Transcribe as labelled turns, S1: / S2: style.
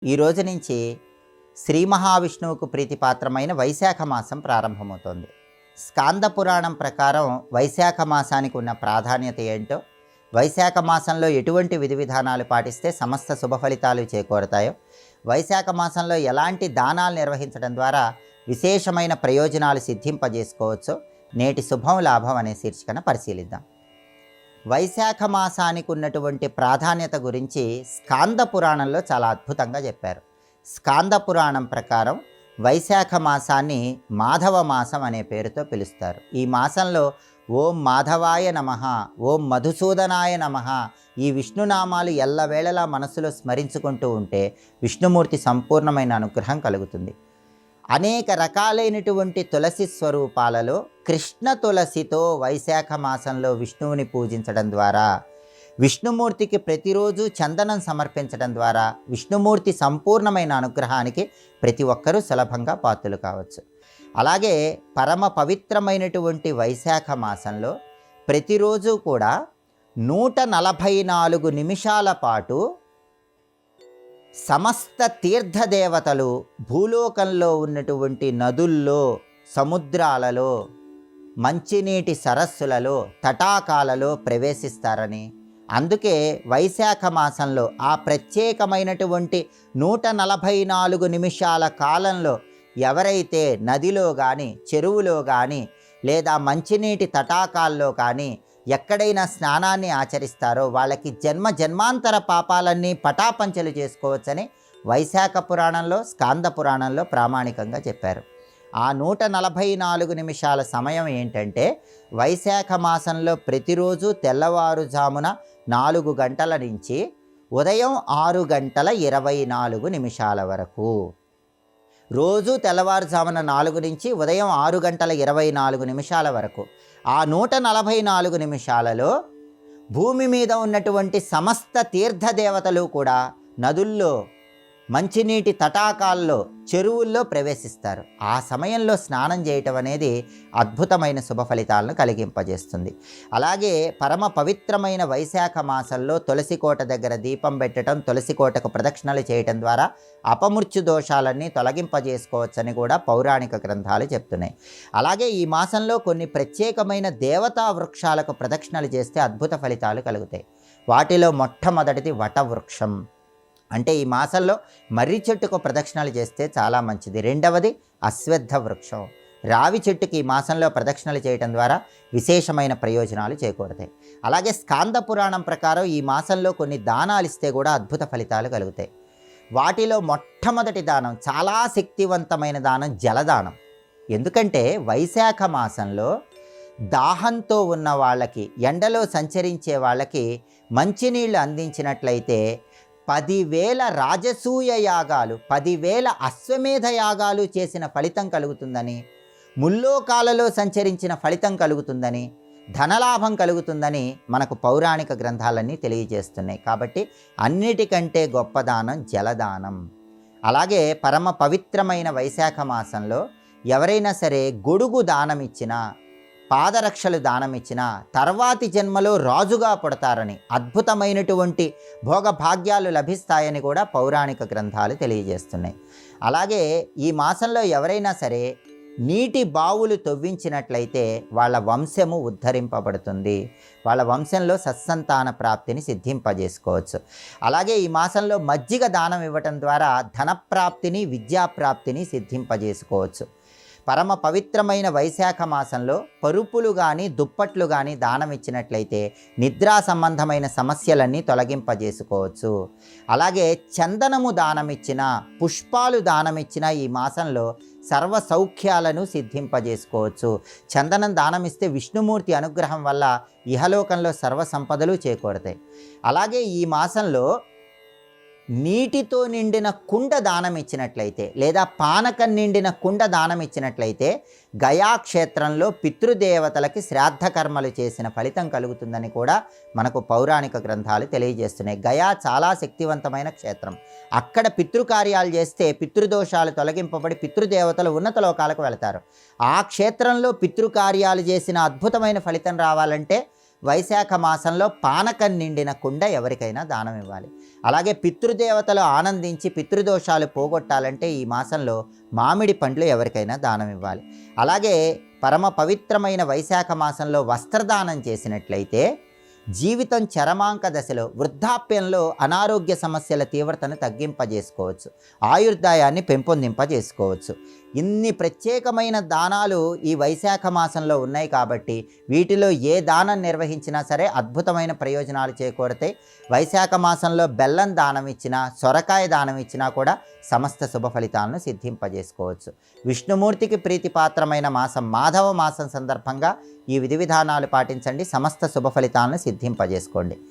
S1: ఈ రోజు నుంచి శ్రీ మహావిష్ణువుకు ప్రీతిపాత్రమైన వైశాఖ మాసం ప్రారంభమవుతోంది. స్కాంద పురాణం ప్రకారం వైశాఖ మాసానికి ఉన్న ప్రాధాన్యత ఏంటో, వైశాఖ మాసంలో ఎటువంటి విధి విధానాలు పాటిస్తే సమస్త శుభ ఫలితాలు చేకూరతాయో, వైశాఖ మాసంలో ఎలాంటి దానాలు నిర్వహించడం ద్వారా విశేషమైన ప్రయోజనాలు సిద్ధింపజేసుకోవచ్చో నేటి శుభం లాభం అనే శీర్షికన పరిశీలిద్దాం. వైశాఖ మాసానికి ఉన్నటువంటి ప్రాధాన్యత గురించి స్కాంద పురాణంలో చాలా అద్భుతంగా చెప్పారు. స్కాంద పురాణం ప్రకారం వైశాఖ మాసాన్ని మాధవ మాసం అనే పేరుతో పిలుస్తారు. ఈ మాసంలో ఓం మాధవాయ నమః, ఓం మధుసూదనాయ నమః ఈ విష్ణునామాలు ఎల్లవేళలా మనసులో స్మరించుకుంటూ ఉంటే విష్ణుమూర్తి సంపూర్ణమైన అనుగ్రహం కలుగుతుంది. అనేక రకాలైనటువంటి తులసి స్వరూపాలలో కృష్ణ తులసితో వైశాఖ మాసంలో విష్ణువుని పూజించడం ద్వారా, విష్ణుమూర్తికి ప్రతిరోజు చందనం సమర్పించడం ద్వారా విష్ణుమూర్తి సంపూర్ణమైన అనుగ్రహానికి ప్రతి ఒక్కరూ సులభంగా పాత్రులు కావచ్చు. అలాగే పరమ పవిత్రమైనటువంటి వైశాఖ మాసంలో ప్రతిరోజు కూడా 144 నిమిషాల పాటు సమస్త తీర్థదేవతలు భూలోకంలో ఉన్నటువంటి నదుల్లో, సముద్రాలలో, మంచినీటి సరస్సులలో, తటాకాలలో ప్రవేశిస్తారని, అందుకే వైశాఖ మాసంలో ఆ ప్రత్యేకమైనటువంటి 144 నిమిషాల కాలంలో ఎవరైతే నదిలో కానీ, చెరువులో కానీ, లేదా మంచినీటి తటాకాల్లో కానీ ఎక్కడైనా స్నానాన్ని ఆచరిస్తారో వాళ్ళకి జన్మాంతర పాపాలన్నీ పటాపంచలు చేసుకోవచ్చని వైశాఖ పురాణంలో, స్కాంద పురాణంలో ప్రామాణికంగా చెప్పారు. ఆ 144 నిమిషాల సమయం ఏంటంటే, వైశాఖ మాసంలో ప్రతిరోజు తెల్లవారుజామున 4 గంటల నుంచి ఉదయం 6 గంటల 24 నిమిషాల వరకు, రోజు తెల్లవారుజామున 4 నుంచి ఉదయం 6 గంటల 24 నిమిషాల వరకు ఆ 144 నిమిషాలలో భూమి మీద ఉన్నటువంటి సమస్త తీర్థదేవతలు కూడా నదుల్లో, మంచినీటి తటాకాల్లో, చెరువుల్లో ప్రవేశిస్తారు. ఆ సమయంలో స్నానం చేయటం అనేది అద్భుతమైన శుభ ఫలితాలను కలిగింపజేస్తుంది. అలాగే పరమ పవిత్రమైన వైశాఖ మాసంలో తులసి కోట దగ్గర దీపం పెట్టడం, తులసి కోటకు ప్రదక్షిణలు చేయటం ద్వారా అపమృత్యు దోషాలన్నీ తొలగింపజేసుకోవచ్చని కూడా పౌరాణిక గ్రంథాలు చెప్తున్నాయి. అలాగే ఈ మాసంలో కొన్ని ప్రత్యేకమైన దేవతా వృక్షాలకు ప్రదక్షిణలు చేస్తే అద్భుత ఫలితాలు కలుగుతాయి. వాటిలో మొట్టమొదటిది వటవృక్షం. అంటే ఈ మాసంలో మర్రి చెట్టుకు ప్రదక్షిణలు చేస్తే చాలా మంచిది. రెండవది అశ్వత్థ వృక్షం. రావి చెట్టుకి ఈ మాసంలో ప్రదక్షిణలు చేయడం ద్వారా విశేషమైన ప్రయోజనాలు చేకూరతాయి. అలాగే స్కాంద పురాణం ప్రకారం ఈ మాసంలో కొన్ని దానాలు ఇస్తే కూడా అద్భుత ఫలితాలు కలుగుతాయి. వాటిలో మొట్టమొదటి దానం, చాలా శక్తివంతమైన దానం, జలదానం. ఎందుకంటే వైశాఖ మాసంలో దాహంతో ఉన్న వాళ్ళకి, ఎండలో సంచరించే వాళ్ళకి మంచినీళ్ళు అందించినట్లయితే 10,000 రాజసూయ యాగాలు, 10,000 అశ్వమేధ యాగాలు చేసిన ఫలితం కలుగుతుందని, ముల్లోకాలలో సంచరించిన ఫలితం కలుగుతుందని, ధనలాభం కలుగుతుందని మనకు పౌరాణిక గ్రంథాలన్నీ తెలియజేస్తున్నాయి. కాబట్టి అన్నిటికంటే గొప్ప దానం జలదానం. అలాగే పరమ పవిత్రమైన వైశాఖ మాసంలో ఎవరైనా సరే గొడుగు దానం ఇచ్చినా, పాదరక్షలు దానమిచ్చిన తర్వాతి జన్మలో రాజుగా పుడతారని, అద్భుతమైనటువంటి భోగభాగ్యాలు లభిస్తాయని కూడా పౌరాణిక గ్రంథాలు తెలియజేస్తున్నాయి. అలాగే ఈ మాసంలో ఎవరైనా సరే నీటి బావులు తవ్వించినట్లయితే వాళ్ళ వంశము ఉద్ధరింపబడుతుంది, వాళ్ళ వంశంలో సత్సంతాన ప్రాప్తిని సిద్ధింపజేసుకోవచ్చు. అలాగే ఈ మాసంలో మజ్జిగ దానం ఇవ్వటం ద్వారా ధనప్రాప్తిని, విద్యాప్రాప్తిని సిద్ధింపజేసుకోవచ్చు. పరమ పవిత్రమైన వైశాఖ మాసంలో పరుపులు కానీ, దుప్పట్లు కానీ దానం ఇచ్చినట్లయితే నిద్రా సంబంధమైన సమస్యలన్నీ తొలగింపజేసుకోవచ్చు. అలాగే చందనము దానమిచ్చిన, పుష్పాలు దానమిచ్చిన ఈ మాసంలో సర్వ సౌఖ్యాలను సిద్ధింపజేసుకోవచ్చు. చందనం దానమిస్తే విష్ణుమూర్తి అనుగ్రహం వల్ల ఇహలోకంలో సర్వ సంపదలు చేకూరతాయి. అలాగే ఈ మాసంలో నీటితో నిండిన కుండ దానం ఇచ్చినట్లయితే, లేదా పానకం నిండిన కుండ దానం ఇచ్చినట్లయితే గయాక్షేత్రంలో పితృదేవతలకి శ్రాద్ధ కర్మలు చేసిన ఫలితం కలుగుతుందని కూడా మనకు పౌరాణిక గ్రంథాలు తెలియజేస్తున్నాయి. గయా చాలా శక్తివంతమైన క్షేత్రం. అక్కడ పితృకార్యాలు చేస్తే పితృదోషాలు తొలగింపబడి పితృదేవతలు ఉన్నత లోకాలకు వెళతారు. ఆ క్షేత్రంలో పితృకార్యాలు చేసిన అద్భుతమైన ఫలితం రావాలంటే వైశాఖ మాసంలో పానకం నిండిన కుండ ఎవరికైనా దానం ఇవ్వాలి. అలాగే పితృదేవతలు ఆనందించి పితృదోషాలు పోగొట్టాలంటే ఈ మాసంలో మామిడి పండ్లు ఎవరికైనా దానం ఇవ్వాలి. అలాగే పరమ పవిత్రమైన వైశాఖ మాసంలో వస్త్రదానం చేసినట్లయితే జీవితం చరమాంక దశలో వృద్ధాప్యంలో అనారోగ్య సమస్యల తీవ్రతను తగ్గింపజేసుకోవచ్చు, ఆయుర్దాయాన్ని పెంపొందింపజేసుకోవచ్చు. ఇన్ని ప్రత్యేకమైన దానాలు ఈ వైశాఖ మాసంలో ఉన్నాయి కాబట్టి వీటిలో ఏ దానం నిర్వహించినా సరే అద్భుతమైన ప్రయోజనాలు చేకూరతాయి. వైశాఖ మాసంలో బెల్లం దానం ఇచ్చినా, సొరకాయ దానం ఇచ్చినా కూడా సమస్త శుభ ఫలితాలను సిద్ధింపజేసుకోవచ్చు. విష్ణుమూర్తికి ప్రీతిపాత్రమైన మాసం మాధవ మాసం సందర్భంగా ఈ విధి విధానాలు పాటించండి, సమస్త శుభ ఫలితాలను సిద్ధింపజేసుకోండి.